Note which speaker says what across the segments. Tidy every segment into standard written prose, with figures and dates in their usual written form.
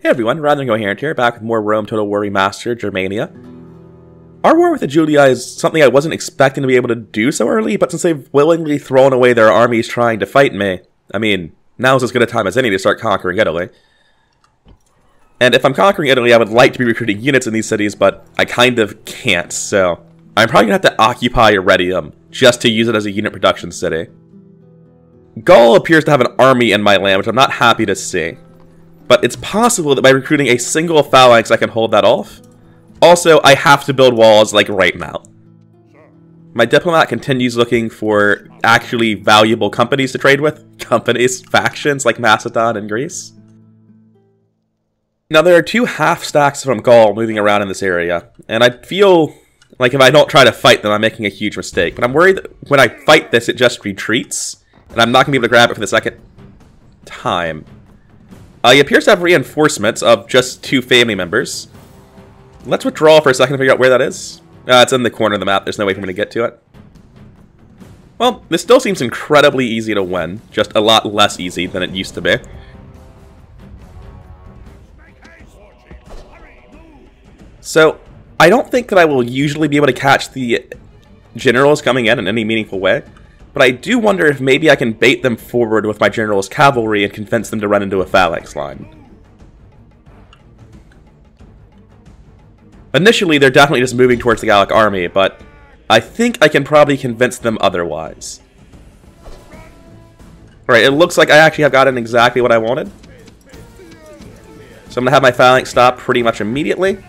Speaker 1: Hey everyone, Rather Incoherent here, back with more Rome Total War Remastered, Germania. Our war with the Julia is something I wasn't expecting to be able to do so early, but since they've willingly thrown away their armies trying to fight me, I mean, now's as good a time as any to start conquering Italy. And if I'm conquering Italy, I would like to be recruiting units in these cities, but I kind of can't, so I'm probably going to have to occupy Iridium just to use it as a unit production city. Gaul appears to have an army in my land, which I'm not happy to see. But it's possible that by recruiting a single phalanx I can hold that off. Also, I have to build walls, like, right now. My diplomat continues looking for actually valuable companies to trade with. Factions, like Macedon and Greece. Now, there are two half-stacks from Gaul moving around in this area, and I feel like if I don't try to fight them, I'm making a huge mistake. But I'm worried that when I fight this, it just retreats, and I'm not going to be able to grab it for the second time. He appears to have reinforcements of just 2 family members. Let's withdraw for a second to figure out where that is. It's in the corner of the map. There's no way for me to get to it. Well, this still seems incredibly easy to win. Just a lot less easy than it used to be. So, I don't think that I will usually be able to catch the generals coming in any meaningful way. But I do wonder if maybe I can bait them forward with my general's cavalry and convince them to run into a phalanx line. Initially, they're definitely just moving towards the Gallic army, but I think I can probably convince them otherwise. Alright, it looks like I actually have gotten exactly what I wanted. So I'm going to have my phalanx stop pretty much immediately.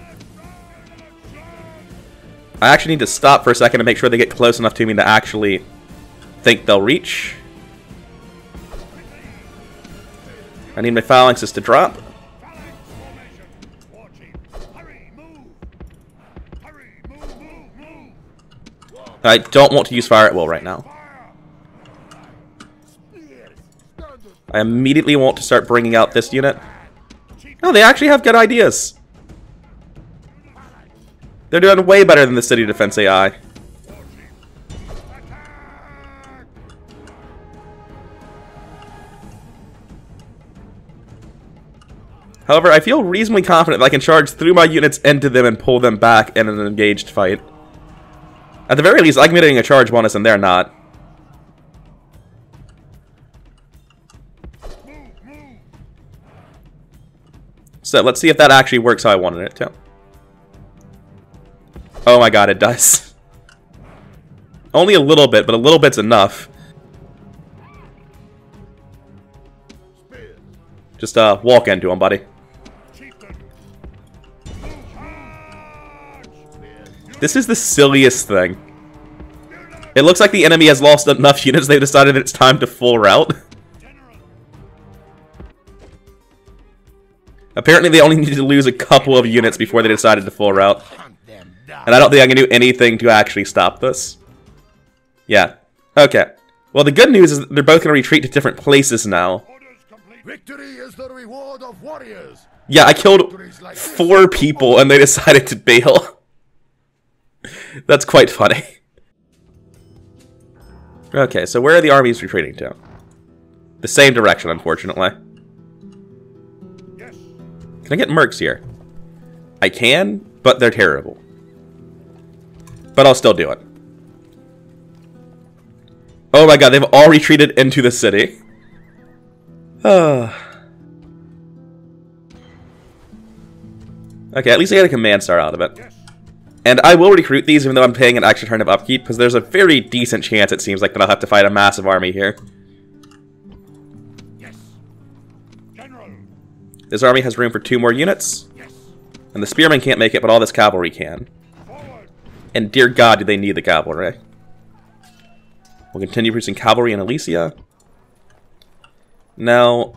Speaker 1: I actually need to stop for a second to make sure they get close enough to me to actually think they'll reach. I need my phalanxes to drop. I don't want to use fire at will right now. I immediately want to start bringing out this unit. Oh, they actually have good ideas. They're doing way better than the city defense AI. However, I feel reasonably confident that I can charge through my units into them and pull them back in an engaged fight. At the very least, I'm getting a charge bonus and they're not. So, let's see if that actually works how I wanted it to. Oh my god, it does. Only a little bit, but a little bit's enough. Just walk into him, buddy. This is the silliest thing. It looks like the enemy has lost enough units they've decided it's time to full rout. Apparently they only need to lose a couple of units before they decided to full rout. And I don't think I can do anything to actually stop this. Yeah. Okay. Well, the good news is that they're both going to retreat to different places now.
Speaker 2: Victory is the reward of warriors.
Speaker 1: Yeah, I killed 4 people and they decided to bail. That's quite funny. Okay, so where are the armies retreating to? The same direction, unfortunately. Can I get mercs here? I can, but they're terrible. But I'll still do it. Oh my god, they've all retreated into the city. Okay, at least I got a command star out of it. And I will recruit these even though I'm paying an extra turn of upkeep, because there's a very decent chance, it seems like, that I'll have to fight a massive army here.
Speaker 2: Yes. General.
Speaker 1: This army has room for 2 more units.
Speaker 2: Yes.
Speaker 1: And the spearmen can't make it, but all this cavalry can.
Speaker 2: Forward.
Speaker 1: And dear god, do they need the cavalry. We'll continue producing cavalry in Alesia. Now,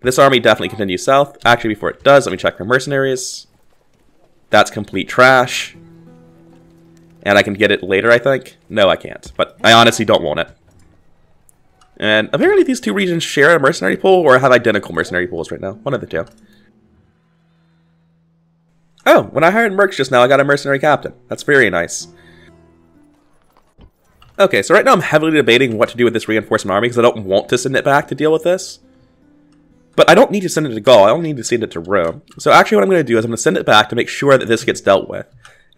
Speaker 1: this army definitely continues south. Actually, before it does, let me check for mercenaries. That's complete trash. And I can get it later, I think. No, I can't. But I honestly don't want it. And apparently these 2 regions share a mercenary pool, or have identical mercenary pools right now. One of the 2. Oh, when I hired mercs just now, I got a mercenary captain. That's very nice. Okay, so right now I'm heavily debating what to do with this reinforcement army because I don't want to send it back to deal with this. But I don't need to send it to Gaul, I only need to send it to Rome. So actually what I'm going to do is I'm going to send it back to make sure that this gets dealt with.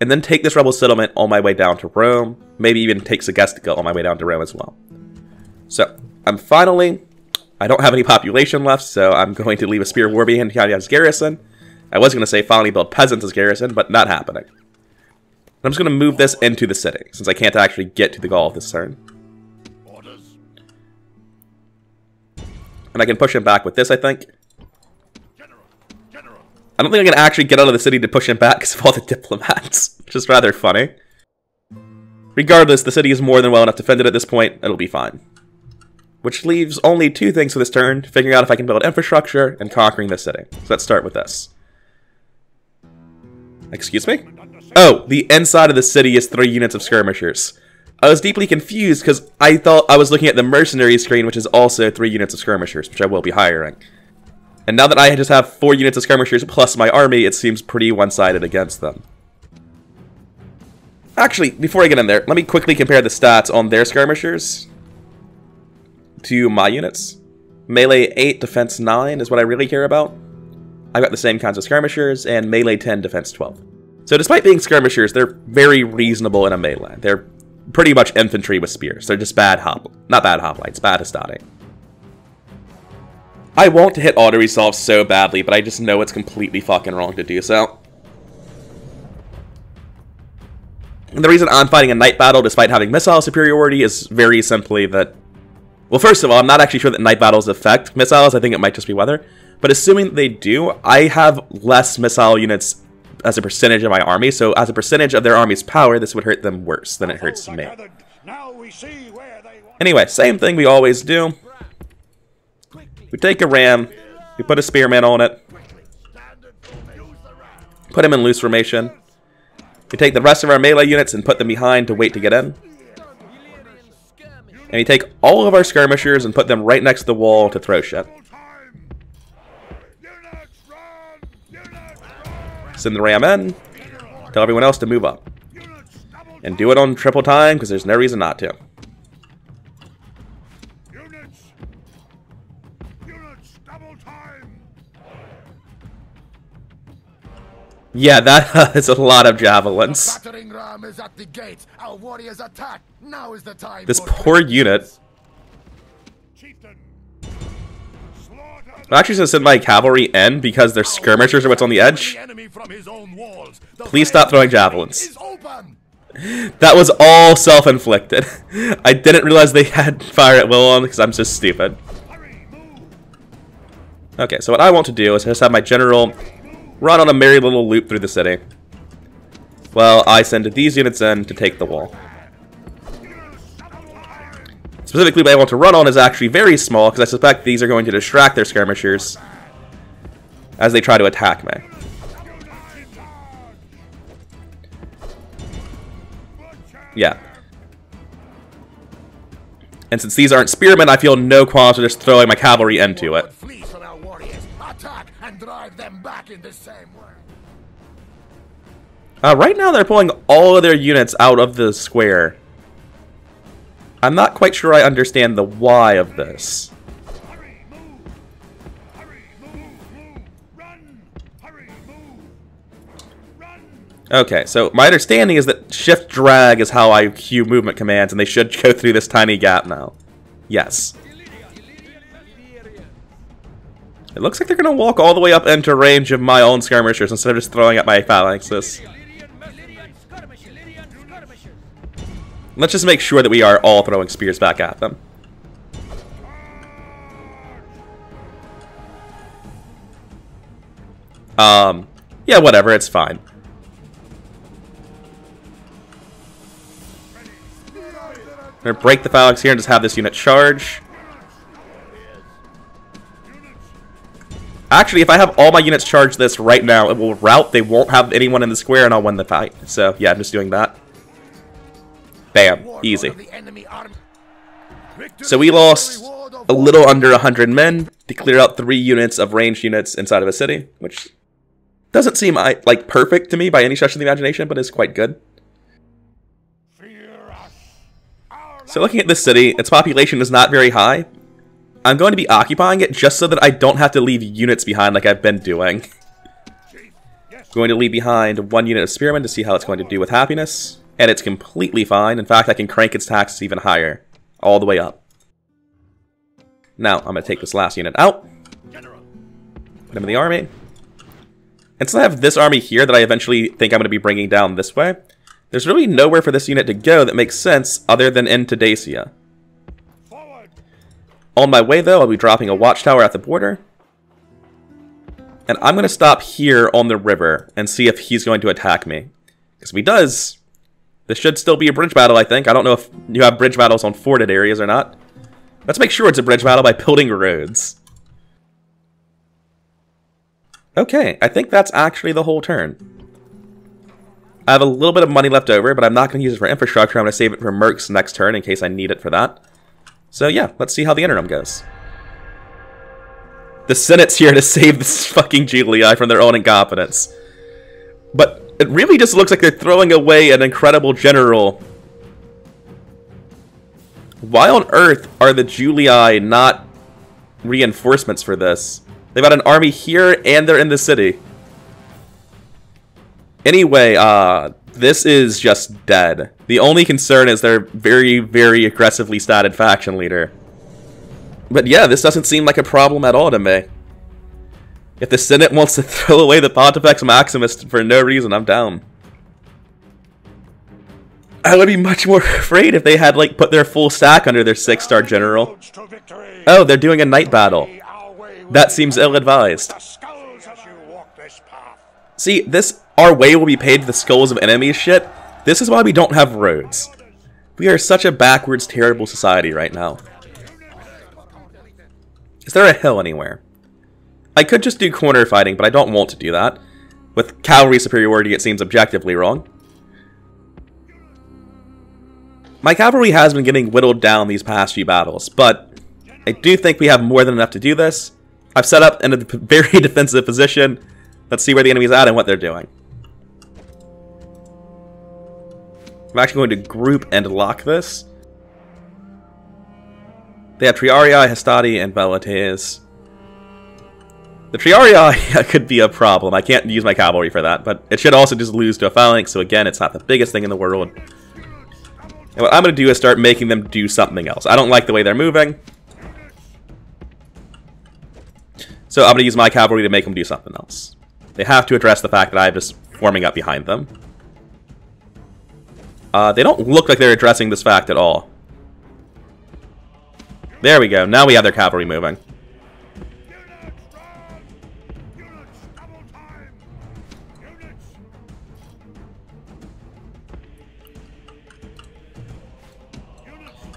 Speaker 1: And then take this rebel settlement on my way down to Rome. Maybe even take Segestica on my way down to Rome as well. So, I don't have any population left, so I'm going to leave a Spear War behind as garrison. I was going to say finally build peasants as garrison, but not happening. I'm just going to move this into the city, since I can't actually get to the Gaul this turn. And I can push him back with this, I think. I don't think I can actually get out of the city to push him back because of all the diplomats, which is rather funny. Regardless, the city is more than well enough defended at this point, it'll be fine. Which leaves only two things for this turn, figuring out if I can build infrastructure and conquering the city. So let's start with this. Excuse me? Oh, the inside of the city is 3 units of skirmishers. I was deeply confused because I thought I was looking at the mercenary screen, which is also 3 units of skirmishers, which I will be hiring. And now that I just have 4 units of skirmishers plus my army, it seems pretty one-sided against them. Actually, before I get in there, let me quickly compare the stats on their skirmishers to my units. Melee 8, defense 9 is what I really care about. I've got the same kinds of skirmishers, and melee 10, defense 12. So despite being skirmishers, they're very reasonable in a melee. They're pretty much infantry with spears. They're just bad not bad hoplites, bad hastati. I want to hit auto-resolve so badly, but I just know it's completely fucking wrong to do so. And the reason I'm fighting a night battle despite having missile superiority is very simply that... Well, first of all, I'm not actually sure that night battles affect missiles. I think it might just be weather. But assuming that they do, I have less missile units as a percentage of my army, so as a percentage of their army's power, this would hurt them worse than it hurts me. Anyway, same thing we always do. We take a ram, we put a spearman on it, put him in loose formation. We take the rest of our melee units and put them behind to wait to get in. And we take all of our skirmishers and put them right next to the wall to throw shit. Send the ram in, tell everyone else to move up. And do it on triple time, because there's no reason not to. Yeah, that is a lot of javelins. This poor unit. I'm actually going to send my cavalry in because their skirmishers are what's on the edge. Please stop throwing javelins. That was all self-inflicted. I didn't realize they had fire at will on because I'm so stupid. Okay, so what I want to do is just have my general run on a merry little loop through the city, while I send these units in to take the wall. Specifically, what I want to run on is actually very small, because I suspect these are going to distract their skirmishers as they try to attack me. Yeah. And since these aren't spearmen, I feel no qualms with just throwing my cavalry into it. Right now they're pulling all of their units out of the square. I'm not quite sure I understand the why of this. Okay, so my understanding is that shift drag is how I cue movement commands, and they should go through this tiny gap now. Yes. It looks like they're going to walk all the way up into range of my own skirmishers instead of just throwing at my phalanxes. Let's just make sure that we are all throwing spears back at them. Yeah, whatever, it's fine. I'm going to break the phalanx here and just have this unit charge. Actually, if I have all my units charge this right now, it will rout. They won't have anyone in the square, and I'll win the fight. So, yeah, I'm just doing that. Bam. Easy. So we lost a little under 100 men to clear out 3 units of ranged units inside of a city, which doesn't seem like perfect to me by any stretch of the imagination, but is quite good. So looking at this city, its population is not very high. I'm going to be occupying it just so that I don't have to leave units behind like I've been doing. Going to leave behind 1 unit of Spearmen to see how it's going to do with happiness. And it's completely fine. In fact, I can crank its taxes even higher. All the way up. Now, I'm going to take this last unit out. Put him in the army. And since I have this army here that I eventually think I'm going to be bringing down this way, there's really nowhere for this unit to go that makes sense other than into Dacia. On my way, though, I'll be dropping a watchtower at the border. And I'm going to stop here on the river and see if he's going to attack me. Because if he does, this should still be a bridge battle, I think. I don't know if you have bridge battles on forted areas or not. Let's make sure it's a bridge battle by building roads. Okay, I think that's actually the whole turn. I have a little bit of money left over, but I'm not going to use it for infrastructure. I'm going to save it for mercs next turn in case I need it for that. So yeah, let's see how the interim goes. The Senate's here to save this fucking Julii from their own incompetence. But it really just looks like they're throwing away an incredible general. Why on earth are the Julii not reinforcements for this? They've got an army here and they're in the city. Anyway, this is just dead. The only concern is their very, very aggressively statted faction leader. But yeah, this doesn't seem like a problem at all to me. If the Senate wants to throw away the Pontifex Maximus for no reason, I'm down. I would be much more afraid if they had, like, put their full stack under their 6-star general. Oh, they're doing a night battle. That seems ill-advised. See, this our way will be paid to the skulls of enemies shit. This is why we don't have roads. We are such a backwards, terrible society right now. Is there a hill anywhere? I could just do corner fighting, but I don't want to do that. With cavalry superiority, it seems objectively wrong. My cavalry has been getting whittled down these past few battles, but I do think we have more than enough to do this. I've set up in a very defensive position. Let's see where the enemy's at and what they're doing. I'm actually going to group and lock this. They have Triarii, Hastati, and Velites. The Triarii could be a problem. I can't use my cavalry for that, but it should also just lose to a phalanx, so again, it's not the biggest thing in the world. And what I'm going to do is start making them do something else. I don't like the way they're moving. So I'm going to use my cavalry to make them do something else. They have to address the fact that I'm just forming up behind them. They don't look like they're addressing this fact at all. There we go. Now we have their cavalry moving.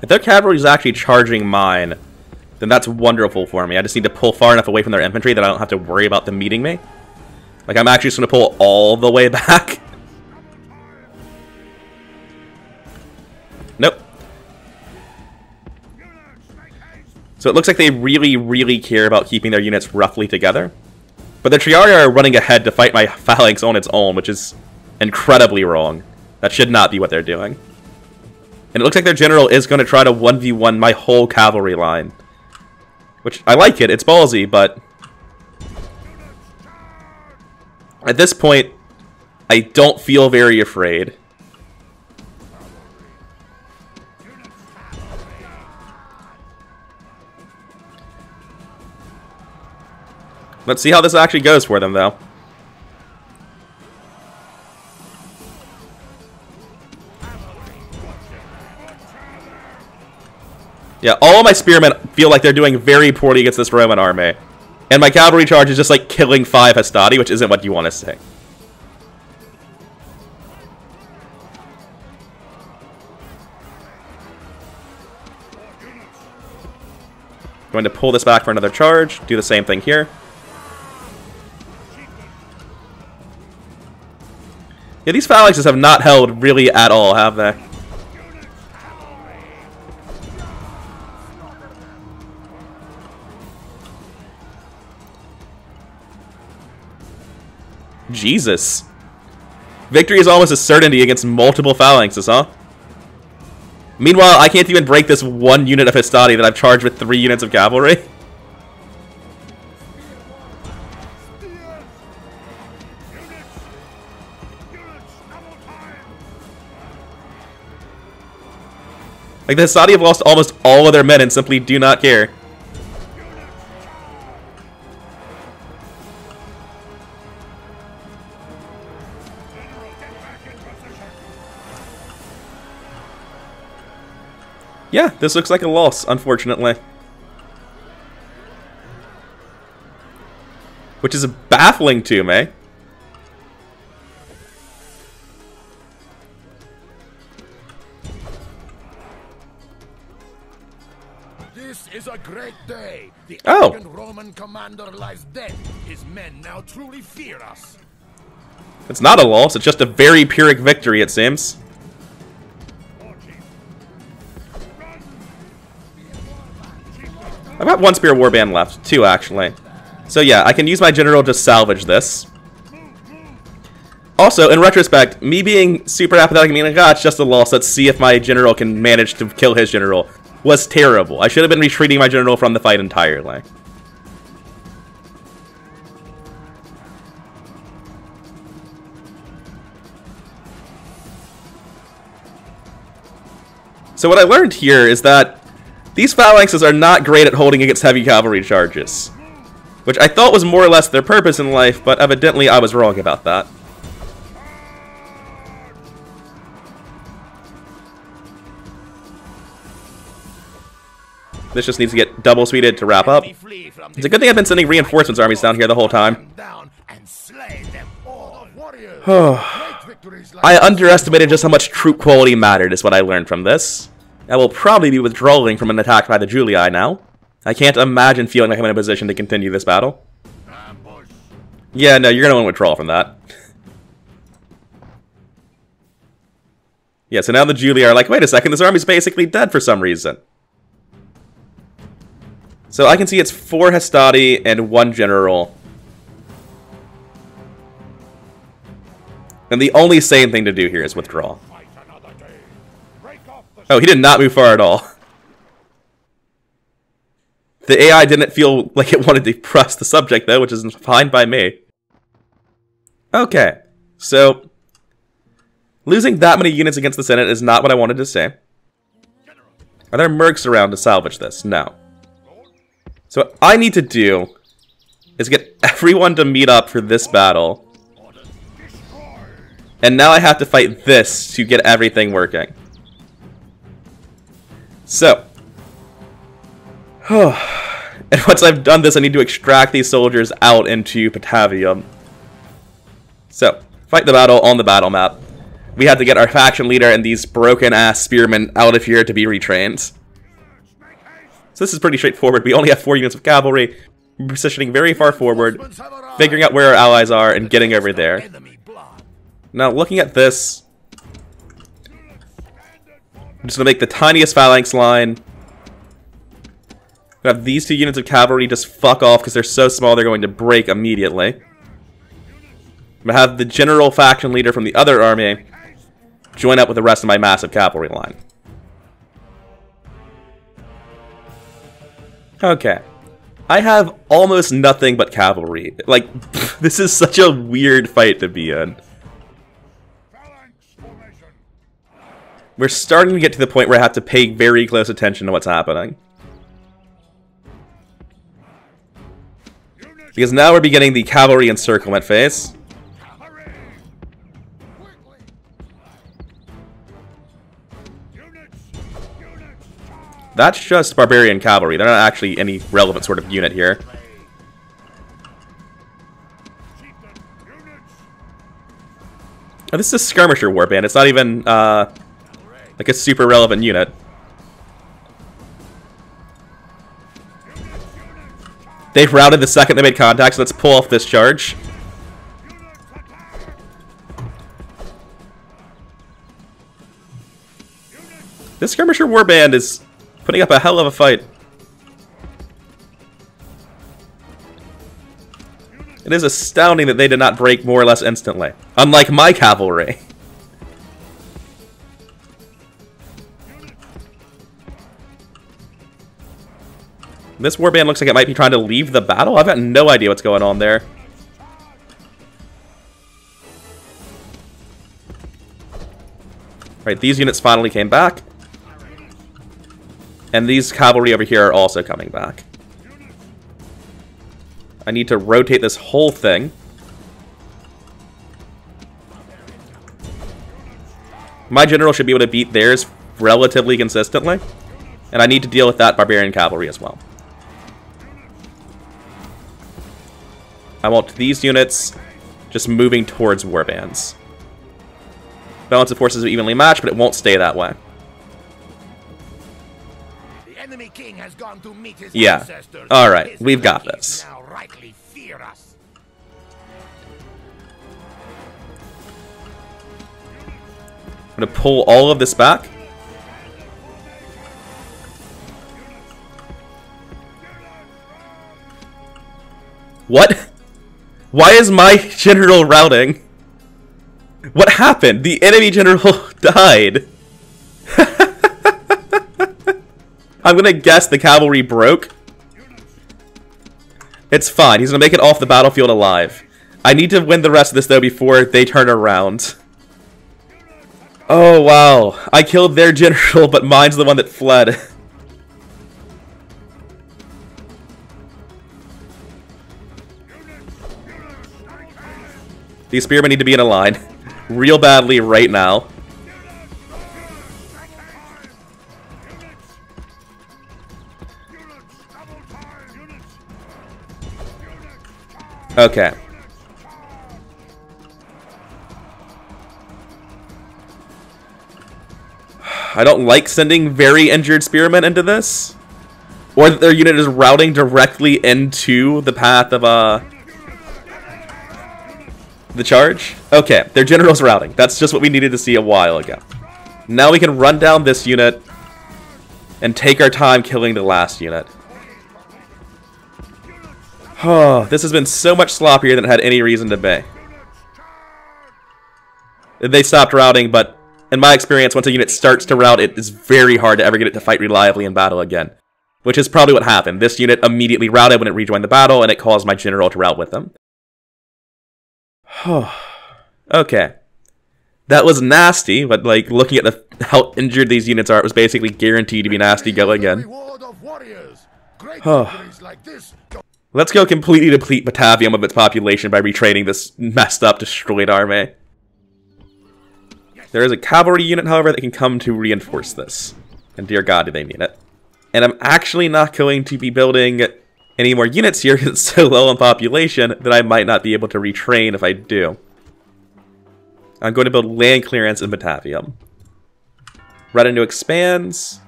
Speaker 1: If their cavalry is actually charging mine, then that's wonderful for me. I just need to pull far enough away from their infantry that I don't have to worry about them meeting me. Like, I'm actually just going to pull all the way back. Nope. So it looks like they really, really care about keeping their units roughly together. But the Triarii are running ahead to fight my phalanx on its own, which is incredibly wrong. That should not be what they're doing. And it looks like their general is going to try to 1v1 my whole cavalry line. Which, I like it, it's ballsy, but... at this point, I don't feel very afraid. Let's see how this actually goes for them, though. Yeah, all of my spearmen feel like they're doing very poorly against this Roman army. And my cavalry charge is just like killing 5 Hastati, which isn't what you want to see. Going to pull this back for another charge, do the same thing here. Yeah, these phalanxes have not held really at all, have they? Jesus. Victory is almost a certainty against multiple phalanxes, huh? Meanwhile, I can't even break this 1 unit of Hastati that I've charged with 3 units of cavalry. Like, the Hastati have lost almost all of their men and simply do not care. Yeah, this looks like a loss, unfortunately. Which is baffling to me.
Speaker 2: This is a great day. The
Speaker 1: Oh.
Speaker 2: arrogant Roman commander lies dead. His men now truly fear us.
Speaker 1: It's not a loss, it's just a very Pyrrhic victory, it seems. I've got 1 Spear Warband left. 2, actually. So yeah, I can use my general to salvage this. Also, in retrospect, me being super apathetic and being like, ah, it's just a loss, let's see if my general can manage to kill his general, was terrible. I should have been retreating my general from the fight entirely. So what I learned here is that these phalanxes are not great at holding against heavy cavalry charges, which I thought was more or less their purpose in life, but evidently I was wrong about that. This just needs to get double speeded to wrap up. It's a good thing I've been sending reinforcements armies down here the whole time. I underestimated just how much troop quality mattered is what I learned from this. I will probably be withdrawing from an attack by the Julii now. I can't imagine feeling like I'm in a position to continue this battle. Yeah, no, you're going to want to withdraw from that. Yeah, so now the Julii are like, wait a second, this army's basically dead for some reason. So I can see it's 4 Hastati and 1 general. And the only sane thing to do here is withdraw. Oh, he did not move far at all. The AI didn't feel like it wanted to press the subject, though, which is fine by me. Okay, so losing that many units against the Senate is not what I wanted to say. Are there mercs around to salvage this? No. So what I need to do is get everyone to meet up for this battle. And now I have to fight this to get everything working. So, and once I've done this, I need to extract these soldiers out into Patavium. So, fight the battle on the battle map. We have to get our faction leader and these broken-ass spearmen out of here to be retrained. So this is pretty straightforward. We only have 4 units of cavalry, positioning very far forward, figuring out where our allies are, and getting over there. Now, looking at this, I'm just going to make the tiniest phalanx line. We have these 2 units of cavalry just fuck off because they're so small they're going to break immediately. I'm going to have the general faction leader from the other army join up with the rest of my massive cavalry line. Okay. I have almost nothing but cavalry. Like, this is such a weird fight to be in. We're starting to get to the point where I have to pay very close attention to what's happening. Because now we're beginning the cavalry encirclement phase. That's just barbarian cavalry. They're not actually any relevant sort of unit here. Oh, this is a skirmisher warband. It's not even like a super relevant unit. They routed the second they made contact, so let's pull off this charge. This skirmisher warband is putting up a hell of a fight. It is astounding that they did not break more or less instantly, unlike my cavalry. This warband looks like it might be trying to leave the battle. I've got no idea what's going on there. Right, these units finally came back. And these cavalry over here are also coming back. I need to rotate this whole thing. My general should be able to beat theirs relatively consistently. And I need to deal with that barbarian cavalry as well. I want these units just moving towards warbands. Balance of forces are evenly matched, but it won't stay that way.
Speaker 2: The enemy king has gone to meet his
Speaker 1: Yeah.
Speaker 2: ancestors.
Speaker 1: Alright,
Speaker 2: His
Speaker 1: we've got
Speaker 2: kings
Speaker 1: this.
Speaker 2: now rightly fear us.
Speaker 1: I'm going to pull all of this back. What? Why is my general routing? What happened? The enemy general died. I'm gonna guess the cavalry broke. It's fine. He's gonna make it off the battlefield alive. I need to win the rest of this, though, before they turn around. Oh, wow. I killed their general, but mine's the one that fled. These spearmen need to be in a line. Real badly right now. Okay. I don't like sending very injured spearmen into this. Or that their unit is routing directly into the path of, the charge? Okay, their general's routing. That's just what we needed to see a while ago. Now we can run down this unit and take our time killing the last unit. Oh, this has been so much sloppier than it had any reason to be. They stopped routing, but in my experience, once a unit starts to rout, it is very hard to ever get it to fight reliably in battle again. Which is probably what happened. This unit immediately routed when it rejoined the battle, and it caused my general to rout with them. Okay. That was nasty, but like looking at how injured these units are, it was basically guaranteed to be nasty go again. Let's go completely deplete Batavium of its population by retraining this messed up, destroyed army. There is a cavalry unit, however, that can come to reinforce this. And dear God, do they need it. And I'm actually not going to be building any more units here because it's so low on population that I might not be able to retrain if I do. I'm going to build land clearance in Batavium. Retinue expands.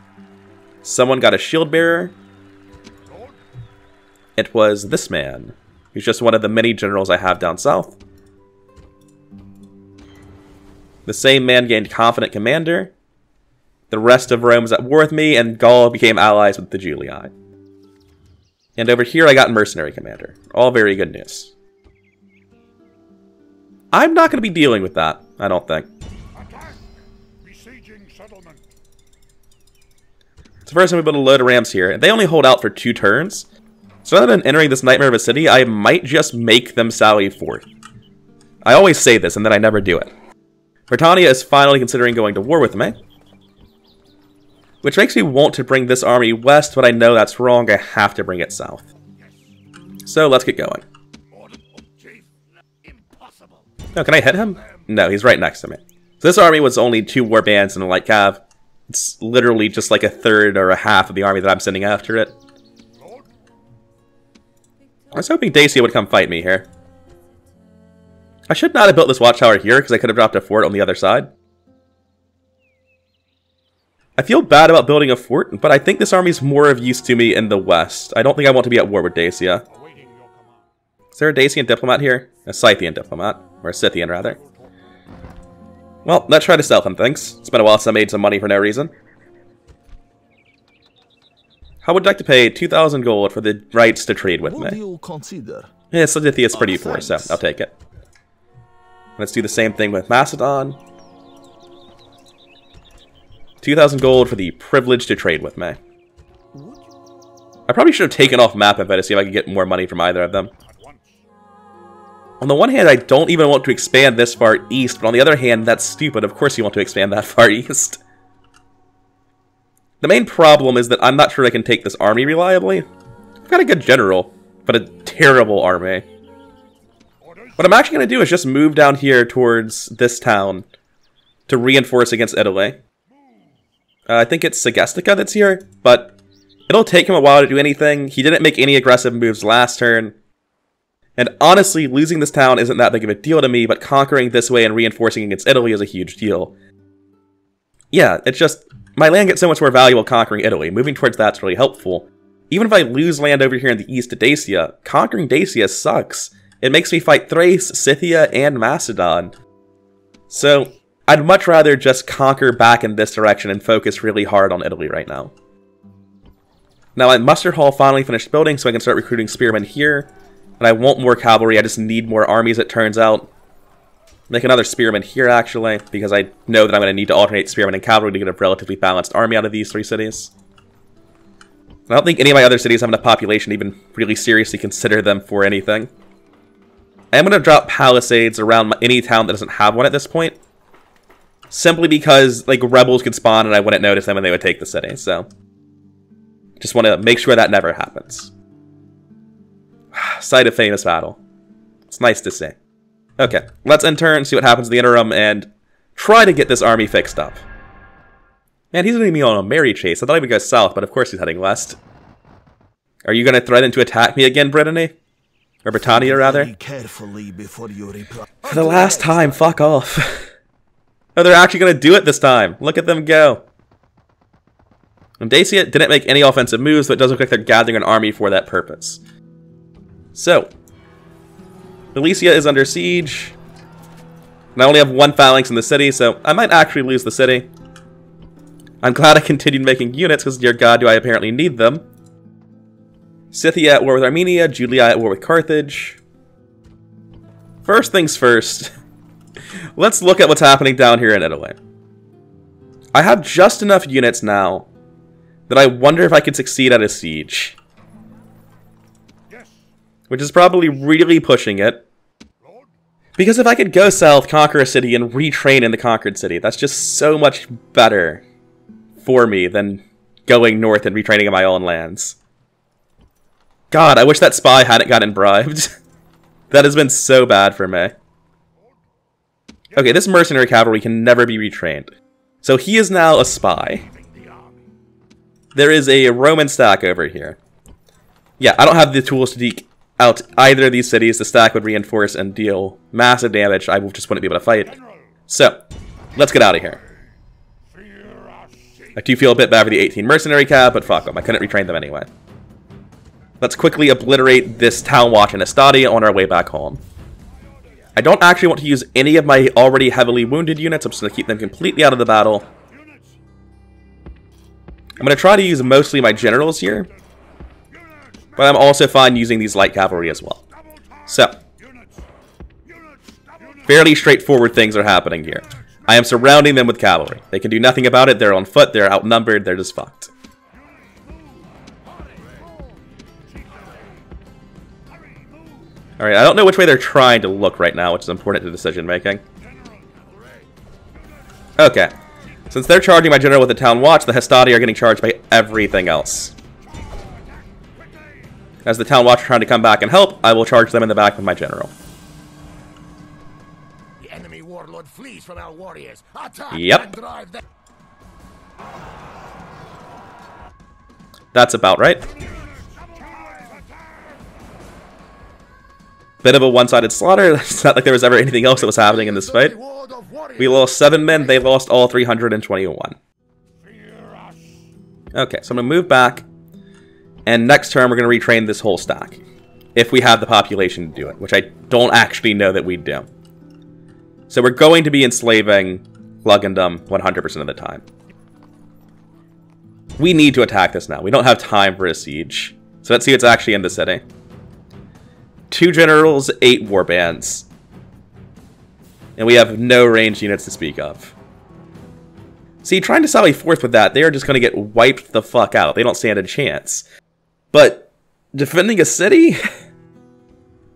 Speaker 1: Someone got a shield bearer. It was this man, who's just one of the many generals I have down south. The same man gained confident commander. The rest of Rome was at war with me, and Gaul became allies with the Julii. And over here I got mercenary commander. All very good news. I'm not going to be dealing with that, I don't think. So first I'm going to build a load of rams here, and they only hold out for 2 turns. So rather than entering this nightmare of a city, I might just make them sally forth. I always say this, and then I never do it. Britannia is finally considering going to war with me. Which makes me want to bring this army west, but I know that's wrong. I have to bring it south. So let's get going. Oh, can I hit him? No, he's right next to me. So this army was only 2 war bands and a light cav. It's literally just like a third or a half of the army that I'm sending after it. I was hoping Dacia would come fight me here. I should not have built this watchtower here because I could have dropped a fort on the other side. I feel bad about building a fort, but I think this army is more of use to me in the west. I don't think I want to be at war with Dacia. Is there a Dacian diplomat here? A Scythian diplomat. Or a Scythian, rather. Well, let's try to sell him things. It's been a while since I made some money for no reason. How would you like to pay 2,000 gold for the rights to trade with me?
Speaker 3: What do you consider?
Speaker 1: Yeah, Slithia is pretty poor, so I'll take it. Let's do the same thing with Macedon. 2,000 gold for the privilege to trade with me. I probably should have taken off map info to see if I could get more money from either of them. On the one hand, I don't even want to expand this far east, but on the other hand, that's stupid. Of course you want to expand that far east. The main problem is that I'm not sure I can take this army reliably. I've got a good general, but a terrible army. What I'm actually going to do is just move down here towards this town to reinforce against Italy. I think it's Segestica that's here, but it'll take him a while to do anything. He didn't make any aggressive moves last turn. And honestly, losing this town isn't that big of a deal to me, but conquering this way and reinforcing against Italy is a huge deal. Yeah, it's just, my land gets so much more valuable conquering Italy. Moving towards that's really helpful. Even if I lose land over here in the east to Dacia, conquering Dacia sucks. It makes me fight Thrace, Scythia, and Macedon. So, I'd much rather just conquer back in this direction and focus really hard on Italy right now. Now, my muster hall finally finished building, so I can start recruiting spearmen here. And I want more cavalry, I just need more armies, it turns out. Make another spearman here, actually, because I know that I'm going to need to alternate spearmen and cavalry to get a relatively balanced army out of these 3 cities. I don't think any of my other cities have enough population to even really seriously consider them for anything. I am going to drop palisades around any town that doesn't have one at this point. Simply because, like, rebels could spawn and I wouldn't notice them and they would take the city, so... Just want to make sure that never happens. Site of famous battle. It's nice to see. Okay, let's end turn, see what happens in the interim, and try to get this army fixed up. Man, he's leading me on a merry chase. I thought he would go south, but of course he's heading west. Are you going to threaten to attack me again, Brittany? Or Britannia, rather? For the last time, fuck off. Oh, they're actually going to do it this time. Look at them go. And Dacia didn't make any offensive moves, but it does look like they're gathering an army for that purpose. So, Alesia is under siege. And I only have 1 phalanx in the city, so I might actually lose the city. I'm glad I continued making units, because dear god do I apparently need them. Scythia at war with Armenia, Julia at war with Carthage. First things first, let's look at what's happening down here in Italy. I have just enough units now that I wonder if I could succeed at a siege. Which is probably really pushing it. Because if I could go south, conquer a city, and retrain in the conquered city, that's just so much better for me than going north and retraining in my own lands. God, I wish that spy hadn't gotten bribed. That has been so bad for me. Okay, this mercenary cavalry can never be retrained. So he is now a spy. There is a Roman stack over here. Yeah, I don't have the tools to deke out either of these cities. The stack would reinforce and deal massive damage. I just wouldn't be able to fight. So, let's get out of here. I do feel a bit bad for the 18 mercenary cab, but fuck them. I couldn't retrain them anyway. Let's quickly obliterate this town watch in Estadi on our way back home. I don't actually want to use any of my already heavily wounded units. I'm just going to keep them completely out of the battle. I'm going to try to use mostly my generals here. But I'm also fine using these light cavalry as well. So, fairly straightforward things are happening here. I am surrounding them with cavalry. They can do nothing about it. They're on foot. They're outnumbered. They're just fucked. Alright, I don't know which way they're trying to look right now, which is important to decision making. Okay. Since they're charging my general with the town watch, the Hastati are getting charged by everything else. As the town watch are trying to come back and help, I will charge them in the back with my general.
Speaker 2: The enemy warlord flees from our warriors. Attack
Speaker 1: yep.
Speaker 2: and drive them.
Speaker 1: That's about right. Bit of a one-sided slaughter. It's not like there was ever anything else that was happening in this fight. We lost 7 men. They lost all 321. Okay, so I'm going to move back. And next turn, we're going to retrain this whole stack. If we have the population to do it, which I don't actually know that we do. So we're going to be enslaving Lugendum 100% of the time. We need to attack this now. We don't have time for a siege. So let's see what's actually in the city. 2 generals, 8 warbands. And we have no ranged units to speak of. See, trying to sally forth with that, they are just going to get wiped the fuck out. They don't stand a chance. But defending a city?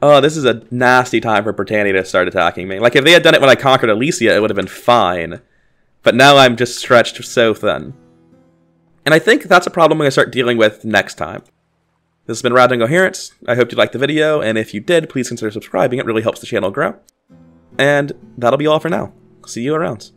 Speaker 1: Oh, this is a nasty time for Britannia to start attacking me. Like, if they had done it when I conquered Alesia, it would have been fine. But now I'm just stretched so thin. And I think that's a problem I'm going to start dealing with next time. This has been Incoherent. I hope you liked the video, and if you did, please consider subscribing. It really helps the channel grow. And that'll be all for now. See you around.